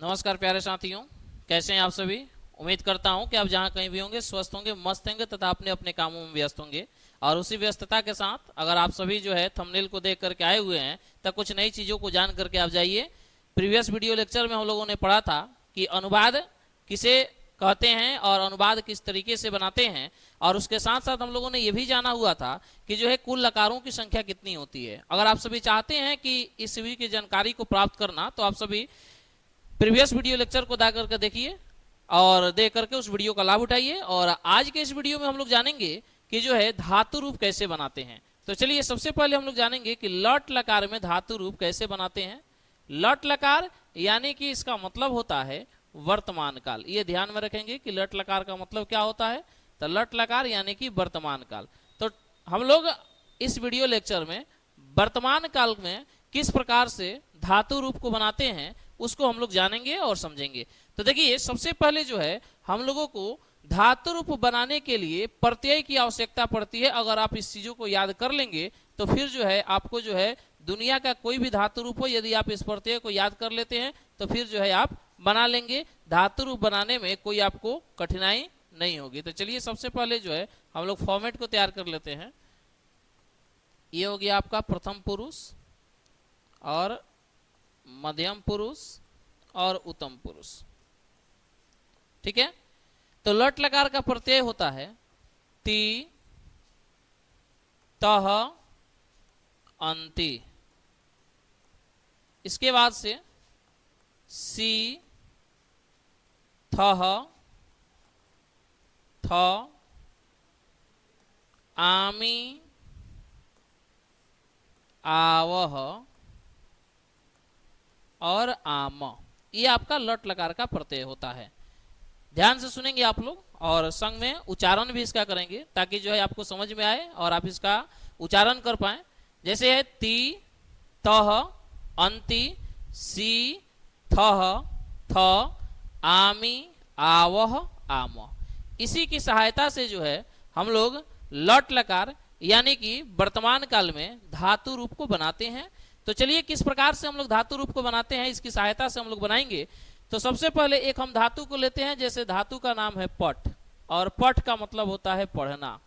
नमस्कार प्यारे साथियों, कैसे हैं आप सभी। उम्मीद करता हूं कि आप जहां कहीं भी होंगे स्वस्थ होंगे, मस्त होंगे तथा अपने अपने कामों में व्यस्त होंगे। और उसी व्यस्तता के साथ अगर आप सभी जो है थंबनेल को देख करके आए हुए हैं तो कुछ नई चीज़ों को जान करके आप जाइए। प्रीवियस वीडियो लेक्चर में हम लोगों ने पढ़ा था कि अनुवाद किसे कहते हैं और अनुवाद किस तरीके से बनाते हैं। और उसके साथ साथ हम लोगों ने यह भी जाना हुआ था कि जो है कुल लकारों की संख्या कितनी होती है। अगर आप सभी चाहते हैं कि इस सभी की जानकारी को प्राप्त करना तो आप सभी प्रीवियस वीडियो लेक्चर को जा करके देखिए और देख करके उस वीडियो का लाभ उठाइए। और आज के इस वीडियो में हम लोग जानेंगे कि जो है धातु रूप कैसे बनाते हैं। तो चलिए सबसे पहले हम लोग जानेंगे कि लट लकार में धातु रूप कैसे बनाते हैं। लट लकार यानी कि इसका मतलब होता है वर्तमान काल। ये ध्यान में रखेंगे कि लट लकार का मतलब क्या होता है। तो लट लकार यानी कि वर्तमान काल। तो हम लोग इस वीडियो लेक्चर में वर्तमान काल में किस प्रकार से धातु रूप को बनाते हैं उसको हम लोग जानेंगे और समझेंगे। तो देखिए सबसे पहले जो है हम लोगों को धातु रूप बनाने के लिए प्रत्यय की आवश्यकता पड़ती है। अगर आप इस चीजों को याद कर लेंगे तो फिर जो है आपको जो है दुनिया का कोई भी धातु रूप हो, यदि आप इस प्रत्यय को याद कर लेते हैं तो फिर जो है आप बना लेंगे। धातु रूप बनाने में कोई आपको कठिनाई नहीं होगी। तो चलिए सबसे पहले जो है हम लोग फॉर्मेट को तैयार कर लेते हैं। ये हो गया आपका प्रथम पुरुष और मध्यम पुरुष और उत्तम पुरुष। ठीक है। तो लट लकार का प्रत्यय होता है ती, तह, अंति। इसके बाद से सी, थह, थ, आमी, आवह और आम। ये आपका लट लकार का प्रत्यय होता है। ध्यान से सुनेंगे आप लोग और संग में उच्चारण भी इसका करेंगे ताकि जो है आपको समझ में आए और आप इसका उच्चारण कर पाए। जैसे है ती, तह, अंति, सी, थह, थ, आमी, आवह, आम। इसी की सहायता से जो है हम लोग लट लकार यानी कि वर्तमान काल में धातु रूप को बनाते हैं। तो चलिए किस प्रकार से हम लोग धातु रूप को बनाते हैं इसकी सहायता से हम लोग बनाएंगे। तो सबसे पहले एक हम धातु को लेते हैं। जैसे धातु का नाम है पठ और पठ का मतलब होता है पढ़ना।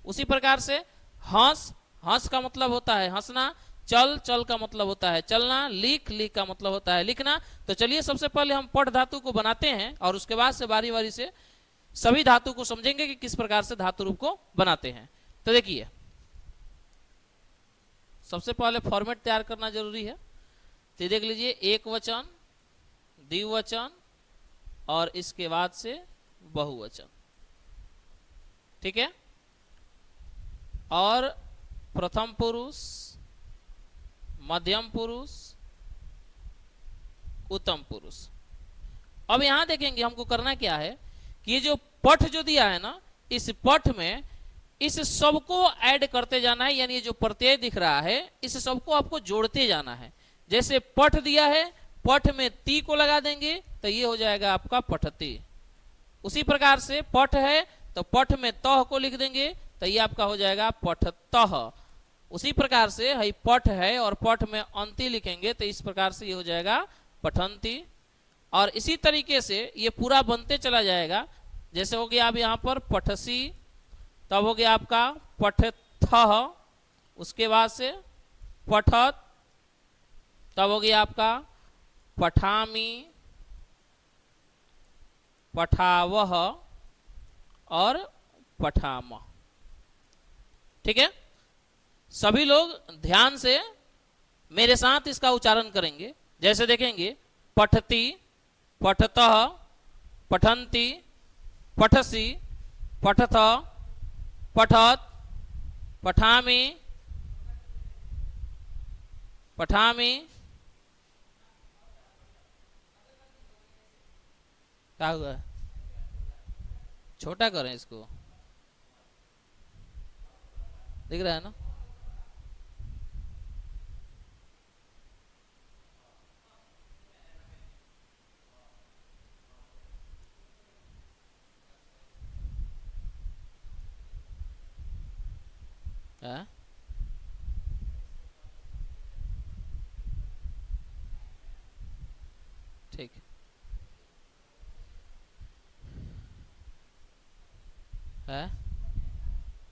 उसी प्रकार से हंस, हंस का मतलब होता है हंसना। चल, चल का मतलब होता है चलना। लिख, लिख का मतलब होता है लिखना। तो चलिए सबसे पहले हम पठ धातु को बनाते हैं और उसके बाद से बारी बारी से सभी धातु को समझेंगे कि किस प्रकार से धातु रूप को बनाते हैं। तो देखिए सबसे पहले फॉर्मेट तैयार करना जरूरी है। तो देख लीजिए एक वचन, द्विवचन और इसके बाद से बहुवचन। ठीक है। और प्रथम पुरुष, मध्यम पुरुष, उत्तम पुरुष। अब यहां देखेंगे हमको करना क्या है कि ये जो पठ जो दिया है ना, इस पठ में इस सबको ऐड करते जाना है। यानी ये जो प्रत्यय दिख रहा है इस सबको आपको जोड़ते जाना है। जैसे पठ दिया है, पठ में ती को लगा देंगे तो ये हो जाएगा आपका पठती। उसी प्रकार से पठ है तो पठ में तह को लिख देंगे तो ये आपका हो जाएगा पठतः। उसी प्रकार से हई पठ है और पठ में अंति लिखेंगे तो इस प्रकार से ये हो जाएगा पठंती। और इसी तरीके से ये पूरा बनते चला जाएगा। जैसे हो गया अब यहाँ पर पठसी, तब हो गया आपका पठथ, उसके बाद से पठत, तब हो गया आपका पठामी, पठावह और पठाम। ठीक है। सभी लोग ध्यान से मेरे साथ इसका उच्चारण करेंगे। जैसे देखेंगे पठती, पठतः, पठंती, पठसी, पठथ, पठत, पठामी, पठामी। क्या हुआ, छोटा करें इसको, दिख रहा है ना। है? ठीक। है।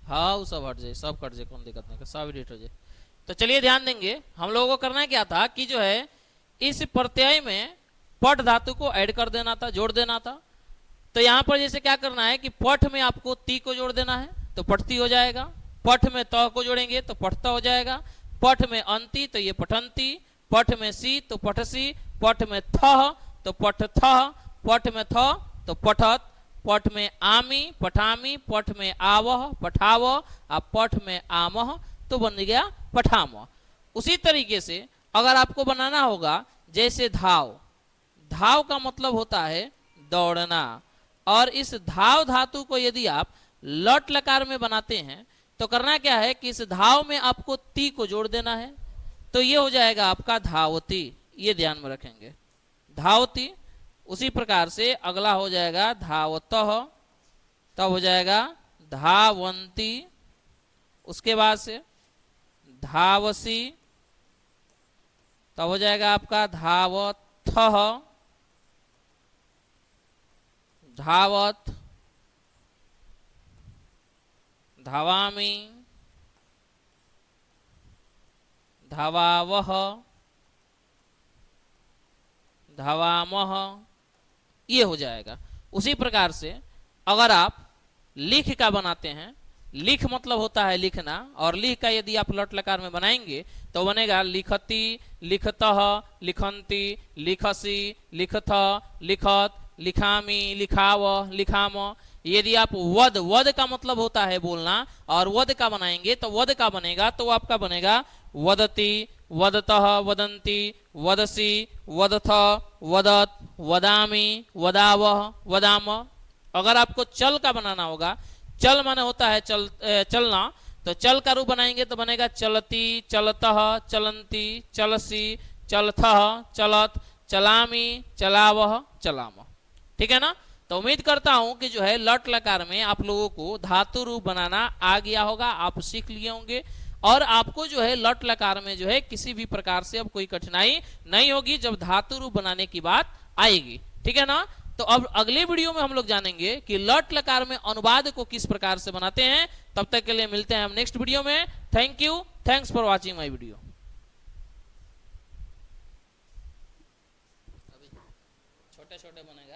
हाँ वो सब हट जाए, सब कट जाए, कौन दिक्कत नहीं कर, सब एडिट हो जाए। तो चलिए ध्यान देंगे, हम लोगों को करना क्या था कि जो है इस प्रत्यय में पठ धातु को ऐड कर देना था, जोड़ देना था। तो यहां पर जैसे क्या करना है कि पठ में आपको ती को जोड़ देना है तो पठती हो जाएगा, पठ में त को जोड़ेंगे तो पठता हो जाएगा, पठ में अंति तो ये पठंती, पठ में सी तो पठसी, पठ में थ तो पठ थ, पठ में थ तो पठत, पठ में आमी पठामी, पठ में आवह पठाव, और पठ में आमह तो बन गया पठाम। उसी तरीके से अगर आपको बनाना होगा जैसे धाव, धाव का मतलब होता है दौड़ना, और इस धाव धातु को यदि आप लट लकार में बनाते हैं तो करना क्या है कि इस धाव में आपको ती को जोड़ देना है, तो ये हो जाएगा आपका धावती, ये ध्यान में रखेंगे, धावती। उसी प्रकार से अगला हो जाएगा धावतः, तब हो जाएगा धावंती, उसके बाद से धावसी, तब हो जाएगा आपका धावथः, धावत, धावामी, धावावह, धावामह, ये हो जाएगा। उसी प्रकार से अगर आप लिख का बनाते हैं, लिख मतलब होता है लिखना, और लिख का यदि आप लट लकार में बनाएंगे तो बनेगा लिखती, लिखतः, लिखंती, लिखसी, लिखथ, लिखत, लिखामी, लिखाव, लिखाम। यदि आप वद, वद का मतलब होता है बोलना, और वद का बनाएंगे तो वद का बनेगा तो आपका बनेगा वदती, वदतः, वदंती, वदसी, वदथ, वदत, वदामी, वदावह, वदाम। अगर आपको चल का बनाना होगा, चल माने होता है चलना, तो चल का रूप बनाएंगे तो बनेगा चलती, चलतः, चलंती, चलसी, चलथः, चलत, चलामी, चलावह, चलाम। ठीक है ना। तो उम्मीद करता हूं कि जो है लट लकार में आप लोगों को धातु रूप बनाना आ गया होगा, आप सीख लिए होंगे, और आपको जो है लट लकार में जो है किसी भी प्रकार से अब कोई कठिनाई नहीं होगी जब धातु रूप बनाने की बात आएगी। ठीक है ना। तो अब अगले वीडियो में हम लोग जानेंगे कि लट लकार में अनुवाद को किस प्रकार से बनाते हैं। तब तक के लिए मिलते हैं हम नेक्स्ट वीडियो में। Thank you, thanks for watching my video. छोटे छोटे बनेगा।